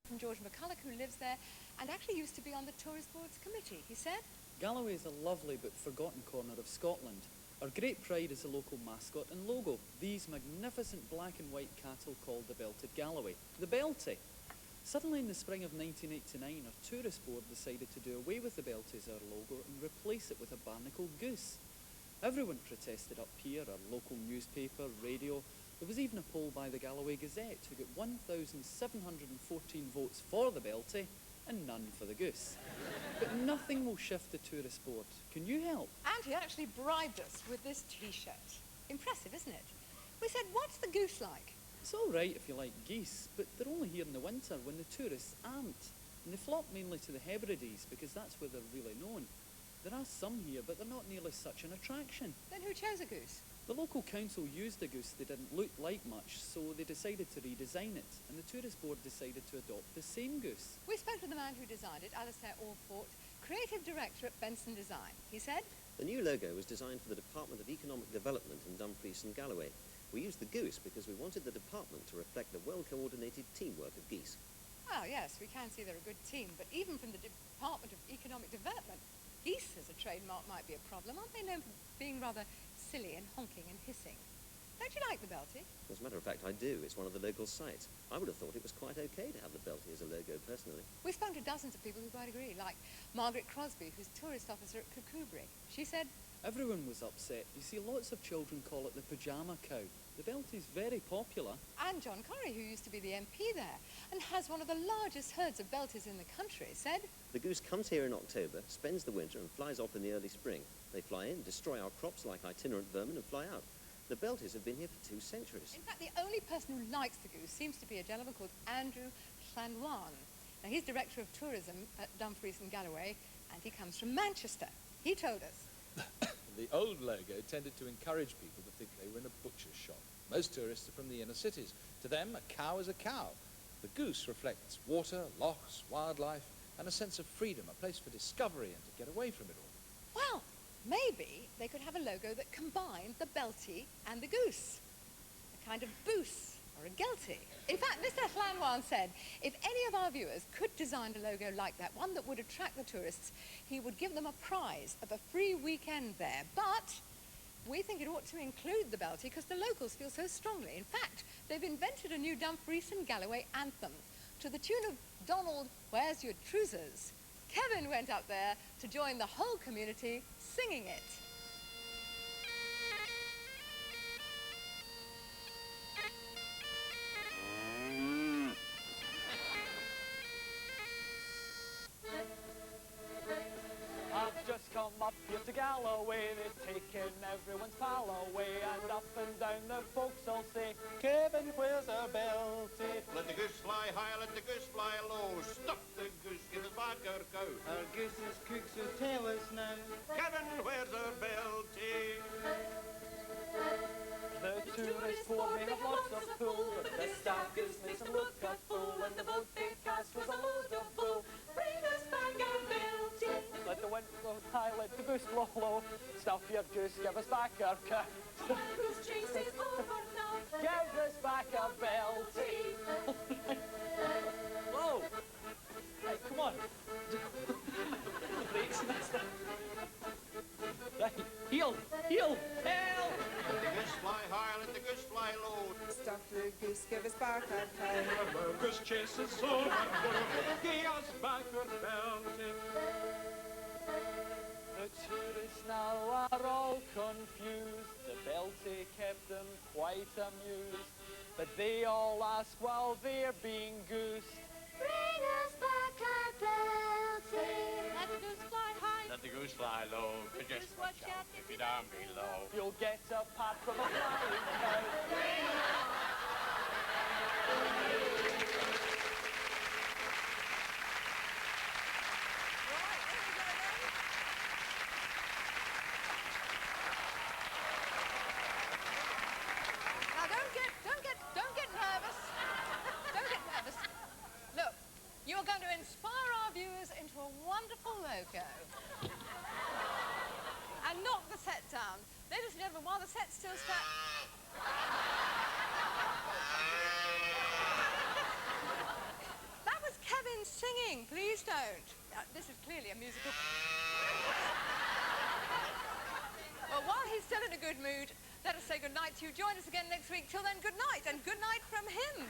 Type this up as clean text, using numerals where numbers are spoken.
from George McCulloch, who lives there and actually used to be on the Tourist Board's committee. He said, Galloway is a lovely but forgotten corner of Scotland. Our great pride is the local mascot and logo, these magnificent black and white cattle called the Belted Galloway, the Belty. Suddenly in the spring of 1989, our Tourist Board decided to do away with the Belty as our logo and replace it with a barnacled goose. Everyone protested up here, our local newspaper, radio. There was even a poll by the Galloway Gazette who got 1,714 votes for the Belty and none for the goose. But nothing will shift the Tourist Board. Can you help? and he actually bribed us with this T-shirt. Impressive, isn't it? We said, what's the goose like? It's all right if you like geese, but they're only here in the winter when the tourists aren't. And they flock mainly to the Hebrides because that's where they're really known. There are some here, but they're not nearly such an attraction. Then who chose a goose? The local council used a goose they didn't look like much, so they decided to redesign it, and the Tourist Board decided to adopt the same goose. We spoke to the man who designed it, Alistair Orfort, creative director at Benson Design. He said, The new logo was designed for the Department of Economic Development in Dumfries and Galloway. We used the goose because we wanted the department to reflect the well-coordinated teamwork of geese. well, yes, we can see they're a good team, but even from the Department of Economic Development, geese as a trademark might be a problem. Aren't they known for being rather silly and honking and hissing? Don't you like the Belty? As a matter of fact, I do. It's one of the local sites. I would have thought it was quite okay to have the Belty as a logo, personally. We spoke to dozens of people who quite agree, like Margaret Crosby, who's tourist officer at Kukubri. She said, Everyone was upset. You see, lots of children call it the pyjama cow. The Belty's very popular. and John Corrie, who used to be the MP there and has one of the largest herds of Belties in the country, said, The goose comes here in October, spends the winter and flies off in the early spring. They fly in, destroy our crops like itinerant vermin and fly out. The Belties have been here for 2 centuries. in fact, the only person who likes the goose seems to be a gentleman called Andrew Llanwan. Now, he's director of tourism at Dumfries and Galloway, and he comes from Manchester. He told us, The old logo tended to encourage people to think they were in a butcher's shop. Most tourists are from the inner cities. To them, a cow is a cow. The goose reflects water, lochs, wildlife, and a sense of freedom, a place for discovery and to get away from it all. well, maybe they could have a logo that combined the Belty and the goose. A kind of boose or a gelty. In fact, Mr. Llanwan said, if any of our viewers could design a logo like that, one that would attract the tourists, he would give them a prize of a free weekend there. But we think it ought to include the Belty because the locals feel so strongly. In fact, they've invented a new Dumfries and Galloway anthem to the tune of Donald, Where's Your Trousers? Kevin went up there to join the whole community singing it. I've just come up here to Galloway, they've taken everyone's pal away, and up and down the folks all say, Kevin, where's our Belty? Let the goose fly high, let the goose fly low. Stop the goose, give us back our cow. Our goose is cook, so tell us now. Kevin, where's our Belty? The tourist board may have lots of pull, but the staff goose makes them look a fool, and the vote they cast was a load of bull. Bring us back our Belty. Let the wind blow high, let the goose blow low. Stop your goose, give us back our cow. The goose chase is over now. Give us back our Belty. Whoa! Hey, come on. Right, heel, heel, help! Let the goose fly high, let the goose fly low. Stop the goose, give us back our cow. The goose chase is over. Give us back our Belty. The tourists now are all confused. The Belty kept them quite amused. But they all ask while they're being goosed, Bring us back our Belty. Let the goose fly high. Let the goose fly low. But just watch out if you're down below. you'll get a pat from a flying cow. Now don't get nervous. Don't get nervous. Look, you're going to inspire our viewers into a wonderful logo. And knock the set down. Ladies and gentlemen, while the set's still that was This is clearly a musical... Well, while he's still in a good mood, let us say goodnight to you. Join us again next week. Till then, good night, and good night from him.